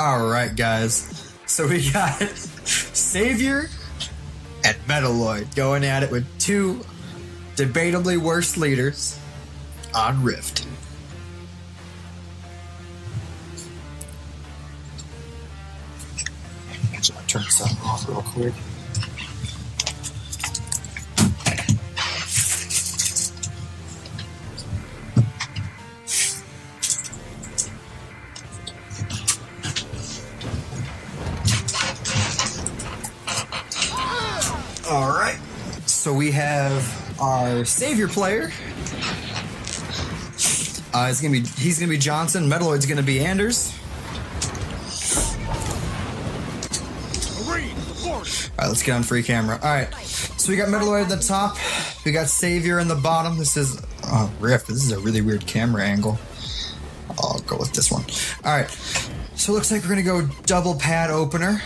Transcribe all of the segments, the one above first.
Alright, guys. So we got Savior and Metaloid going at it with two debatably worst leaders on Rift. Actually, I'll turn something off real quick. Alright, so we have our Savior player. He's gonna be Johnson. Metaloid's gonna be Anders. Alright, let's get on free camera. Alright, so we got Metaloid at the top. We got Savior in the bottom. This is Rift. This is a really weird camera angle. I'll go with this one. Alright, so it looks like we're gonna go double pad opener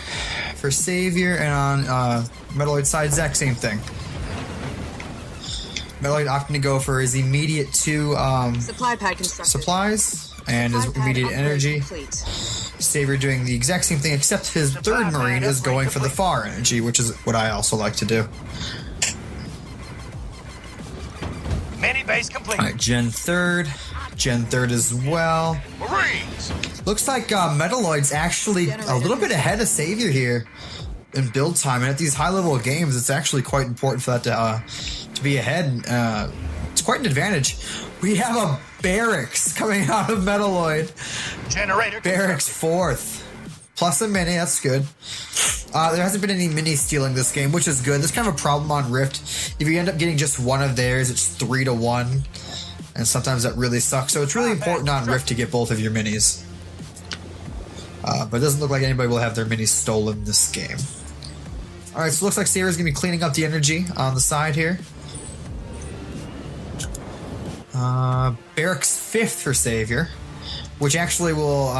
for Savior, and on Metaloid's side, exact same thing. Metaloid opting to go for his immediate two supply pad constructed. Supplies and his immediate energy. Complete. Savior doing the exact same thing, except his third Marine is going for the far energy, which is what I also like to do. Mini base complete. Alright, Gen 3rd as well. Marines. Looks like Metaloid's actually a little bit ahead of Savior here in build time, and at these high level games, it's actually quite important for that to be ahead. It's quite an advantage. We have a barracks coming out of Metaloid. Generator. Barracks 4th. Plus a mini, that's good. There hasn't been any mini stealing this game, which is good. There's kind of a problem on Rift. If you end up getting just one of theirs, it's 3-1. And sometimes that really sucks. So it's really important on Rift to get both of your minis. But it doesn't look like anybody will have their minis stolen this game. Alright, so it looks like Savior's going to be cleaning up the energy on the side here. Barracks 5th for Savior, which actually will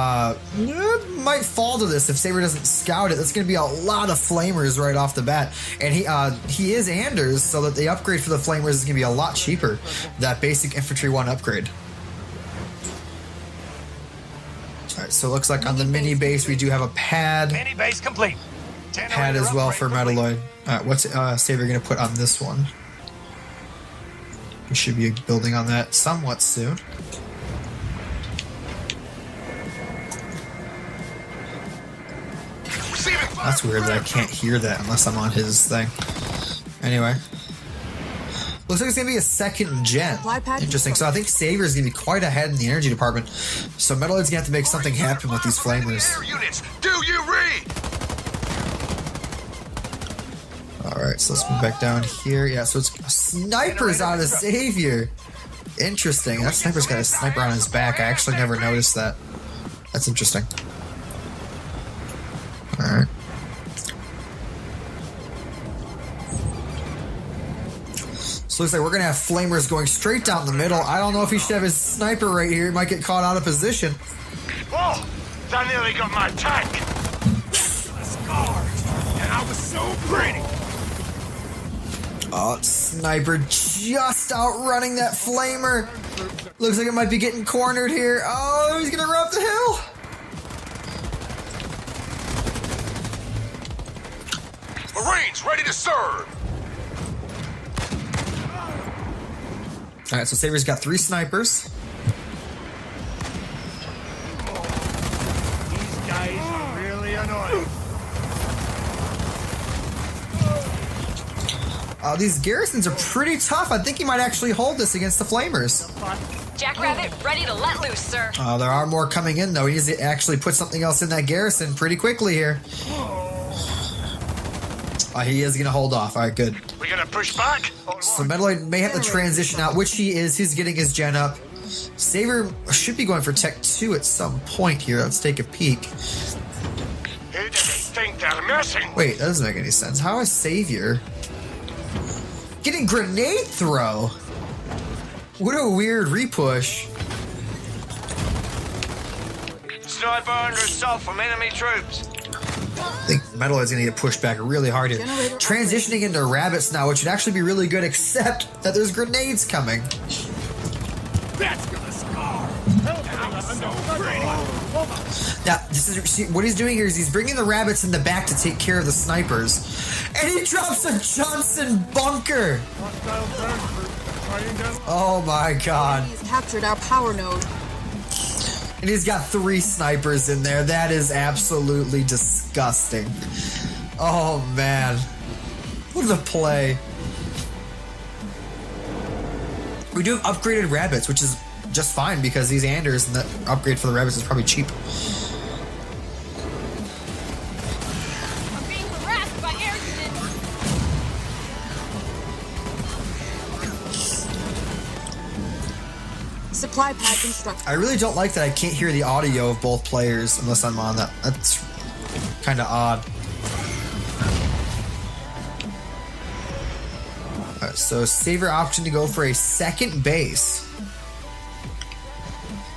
might fall to this if Savior doesn't scout it. That's going to be a lot of flamers right off the bat, and he is Anders, so that the upgrade for the flamers is going to be a lot cheaper. That basic infantry 1 upgrade. All right, so it looks like on the mini base we do have a pad. Mini base complete. Pad as well for Metaloid. What's Savior going to put on this one? We should be building on that somewhat soon. That's weird that I can't hear that unless I'm on his thing. Anyway. Looks like it's going to be a 2nd gen. Interesting. So I think Savior's going to be quite ahead in the energy department. So Metaloid's going to have to make something happen with these flamers. Do you read? Alright, so let's move back down here. Yeah, so it's snipers out of Savior. Interesting. That sniper's got a sniper on his back. I actually never noticed that. That's interesting. Alright. So looks like we're going to have flamers going straight down the middle. I don't know if he should have his sniper right here. He might get caught out of position. Whoa! That nearly got my tank! And I was so pretty! Oh, sniper just outrunning that flamer. Looks like it might be getting cornered here. Oh, he's gonna run up the hill. Marines ready to serve. All right, so Savior's got 3 snipers. These guys are really annoying. These garrisons are pretty tough. I think he might actually hold this against the flamers. Jackrabbit, ready to let loose, sir. There are more coming in, though. He needs to actually put something else in that garrison pretty quickly here. He is going to hold off. All right, good. We gonna push back? So Metaloid may have to transition out, which he is. He's getting his gen up. Savior should be going for Tech 2 at some point here. Let's take a peek. Who does they think they're messing? Wait, that doesn't make any sense. How is Savior getting grenade throw? What a weird repush. Sniper under assault from enemy troops. I think Metaloid's going to get pushed back really hard here. Transitioning into rabbits now, which would actually be really good, except that there's grenades coming. That's gonna scar. Now, see, what he's doing here is he's bringing the rabbits in the back to take care of the snipers. And he drops a Johnson bunker! Oh my god. He's captured our power node. And he's got 3 snipers in there. That is absolutely disgusting. Oh man. What a play. We do have upgraded rabbits, which is just fine because these Anders and the upgrade for the rabbits is probably cheap. I'm being harassed by air units. Supply pad constructed. I really don't like that I can't hear the audio of both players unless I'm on that. That's kind of odd. Alright, so Savior option to go for a second base.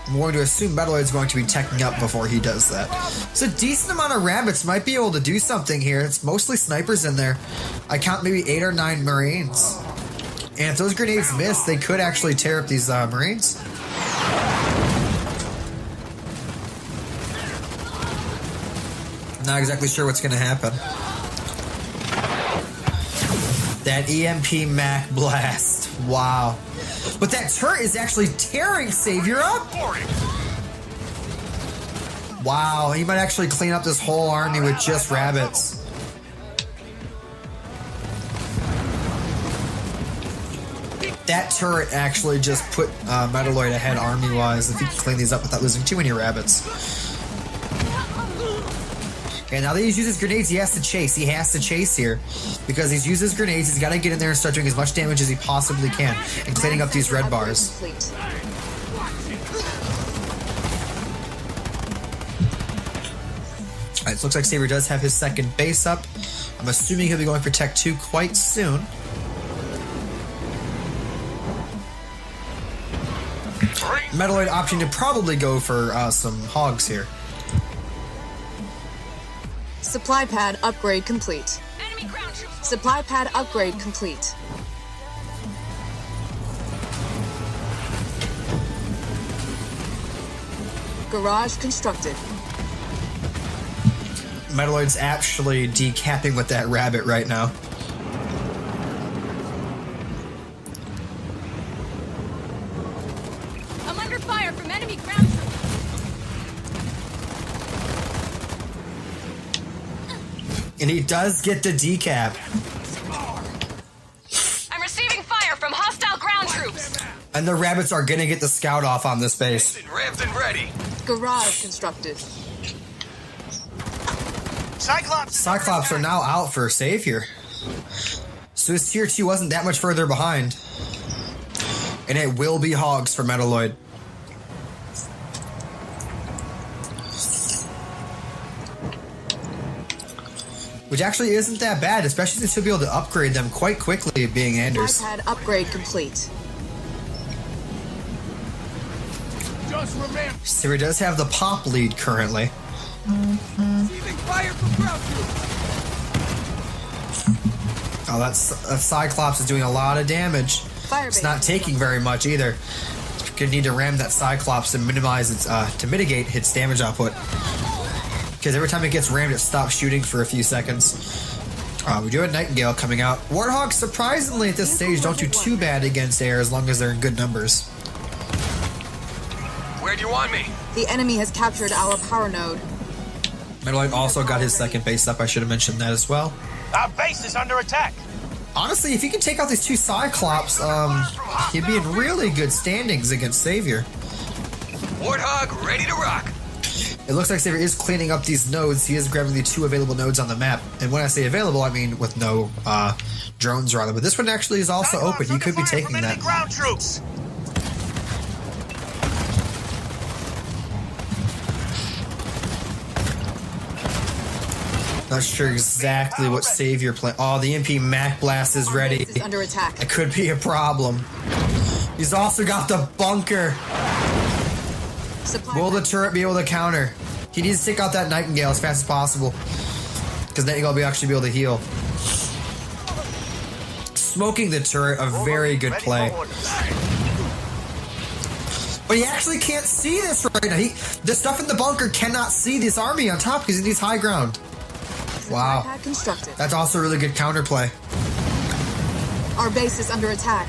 I'm going to assume Metaloid's going to be teching up before he does that. So a decent amount of rabbits might be able to do something here. It's mostly snipers in there. I count maybe 8 or 9 Marines. And if those grenades miss, they could actually tear up these Marines. Not exactly sure what's going to happen. That EMP Mac blast. Wow. But that turret is actually tearing Savior up. Wow, he might actually clean up this whole army with just rabbits. That turret actually just put Metaloid ahead army-wise if he can clean these up without losing too many rabbits. Okay, now that he's used his grenades, he has to chase. He has to chase here. Because he's used his grenades, he's got to get in there and start doing as much damage as he possibly can and cleaning up these red bars. Alright, so looks like Saber does have his second base up. I'm assuming he'll be going for Tech 2 quite soon. Metaloid opting to probably go for some hogs here. Supply pad upgrade complete. Enemy ground troops. Supply pad upgrade complete. Garage constructed. Metaloid's actually decapping with that rabbit right now. I'm under fire from enemy ground troops. And he does get the decap. I'm receiving fire from hostile ground troops. And the rabbits are gonna get the scout off on this base. Revved and ready. Garage constructed. Cyclops are now out for Savior. So his tier 2 wasn't that much further behind. And it will be hogs for Metaloid. Which actually isn't that bad, especially since he'll be able to upgrade them quite quickly being Anders. Supply pad upgrade complete. Savior does have the pop lead currently. Oh, that Cyclops is doing a lot of damage. It's not taking very much either. Gonna need to ram that Cyclops to minimize its, to mitigate its damage output. Because every time it gets rammed, it stops shooting for a few seconds. We do have Nightingale coming out. Warthogs, surprisingly at this stage, don't do too bad against air as long as they're in good numbers. Where do you want me? The enemy has captured our power node. Metaloid also got his second base up. I should have mentioned that as well. Our base is under attack. Honestly, if he can take out these 2 Cyclops, he'd be in really good standings against Savior. Warthog ready to rock. It looks like Savior is cleaning up these nodes. He is grabbing the 2 available nodes on the map. And when I say available, I mean with no drones around them. But this one actually is also open. He could be taking that. Ground troops. Not sure exactly what Savior plan. Oh, the MP Mac Blast is ready. Is under attack. It could be a problem. He's also got the bunker. Supply Will the pad. turret be able to counter? He needs to take out that Nightingale as fast as possible. Because Nightingale will actually be able to heal. Smoking the turret, a very good play. But But he actually can't see this right now. The stuff in the bunker cannot see this army on top because he needs high ground. Wow. Pad constructed. That's also a really good counterplay. Our base is under attack.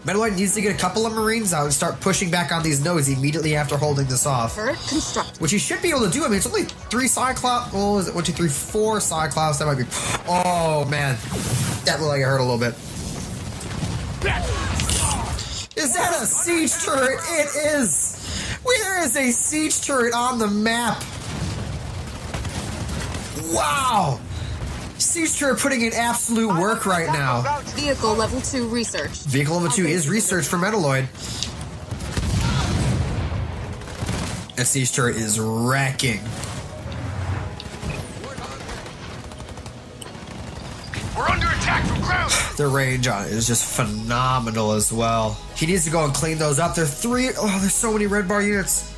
Metaloid needs to get a couple of Marines out and start pushing back on these nodes immediately after holding this off. Turret constructed. Which he should be able to do. I mean, it's only 3 Cyclops. Oh, is it 1, 2, 3, 4 Cyclops? That might be. Oh, man. That looked like it hurt a little bit. Is that a siege turret? It is. There is a siege turret on the map. Wow. Siege turret putting in absolute work right now. Vehicle level 2 research. Vehicle level 2 is research for Metaloid. A siege turret is wrecking. We're under attack from ground. The range on it is just phenomenal as well. He needs to go and clean those up. There's so many red bar units.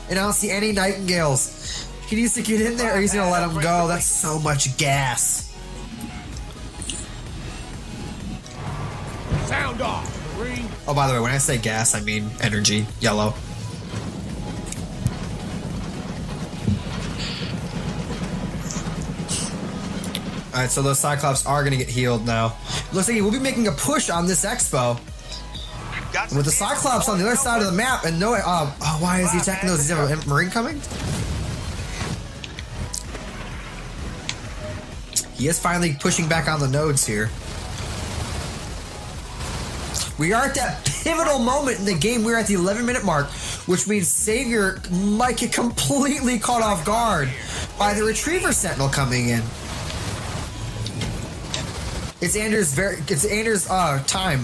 And I don't see any Nightingales. He needs to get in there or he's going to let him go. That's so much gas. Sound off, Marine. Oh, by the way, when I say gas, I mean energy. Yellow. Alright, so those Cyclops are going to get healed now. Looks like he will be making a push on this expo. With the Cyclops on the other side of the map and no... why is he attacking those? Does he have a Marine coming? He is finally pushing back on the nodes here. We are at that pivotal moment in the game. We're at the 11-minute mark, which means Savior might get completely caught off guard by the Retriever Sentinel coming in. It's Anders' time.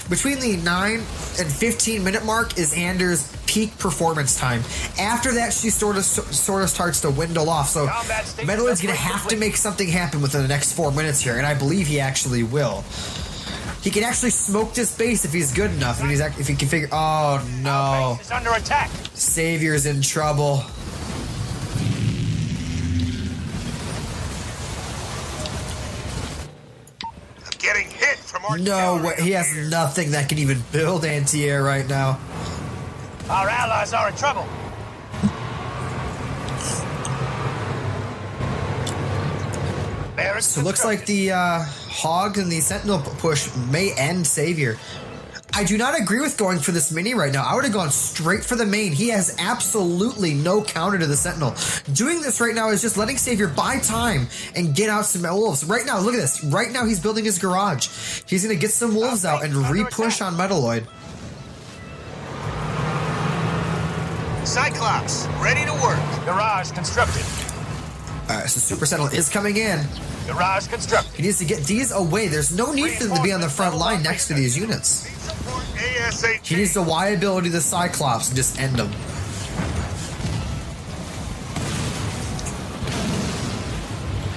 Between the 9 and 15-minute mark is Anders' peak performance time. After that, she sort of starts to dwindle off. So Metaloid's going to have to make something happen within the next 4 minutes here, and I believe he actually will. He can actually smoke this base if he's good enough. If he can figure. Oh no! It's under attack. Savior's in trouble. Getting hit from our No way. He has nothing that can even build anti-air right now. Our allies are in trouble. So it looks like the Hog and the Sentinel push may end Savior. I do not agree with going for this mini right now. I would have gone straight for the main. He has absolutely no counter to the Sentinel. Doing this right now is just letting Savior buy time and get out some wolves. Right now, look at this. Right now, he's building his garage. He's going to get some wolves out and re-push on Metaloid. Cyclops, ready to work. Garage constructed. Alright, so Super Sentinel is coming in. Garage constructed. He needs to get these away. There's no need for them to be on the front line next to these units. He needs to Y ability the Cyclops and just end them.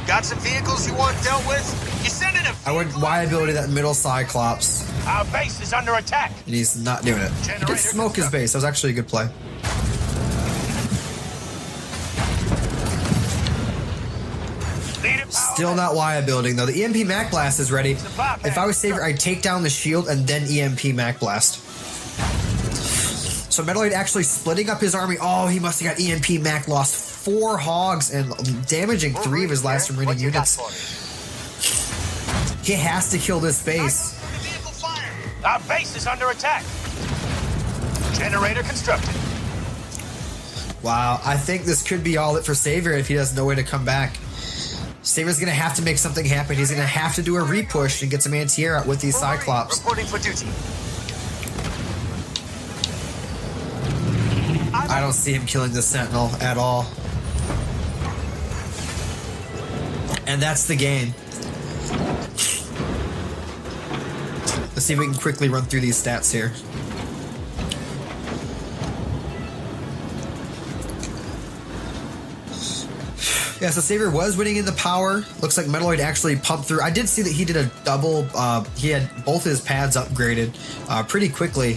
Got some vehicles you want dealt with? You send in a I would Y ability that middle Cyclops. Our base is under attack. And he's not doing it. He did smoke his base. That was actually a good play. Still not Y building though. The EMP Mac Blast is ready. If I was Savior, I'd take down the shield and then EMP Mac Blast. So Metaloid actually splitting up his army. Oh, he must have got EMP Mac, lost 4 hogs and damaging 3 of his last remaining units. He has to kill this base. Our base is under attack. Generator constructed. Wow, I think this could be all it for Savior if he has no way to come back. Savior's going to have to make something happen. He's going to have to do a repush and get some anti-air out with these Cyclops. Reporting for duty. I don't see him killing the Sentinel at all. And that's the game. Let's see if we can quickly run through these stats here. Yeah, so Savior was winning in the power. Looks like Metaloid actually pumped through. I did see that he did a double. He had both his pads upgraded pretty quickly.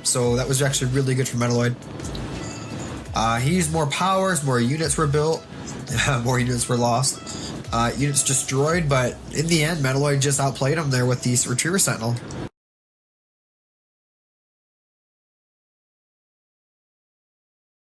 So that was actually really good for Metaloid. He used more powers, more units were built, more units were lost. Units destroyed, but in the end, Metaloid just outplayed him there with the Retriever Sentinel.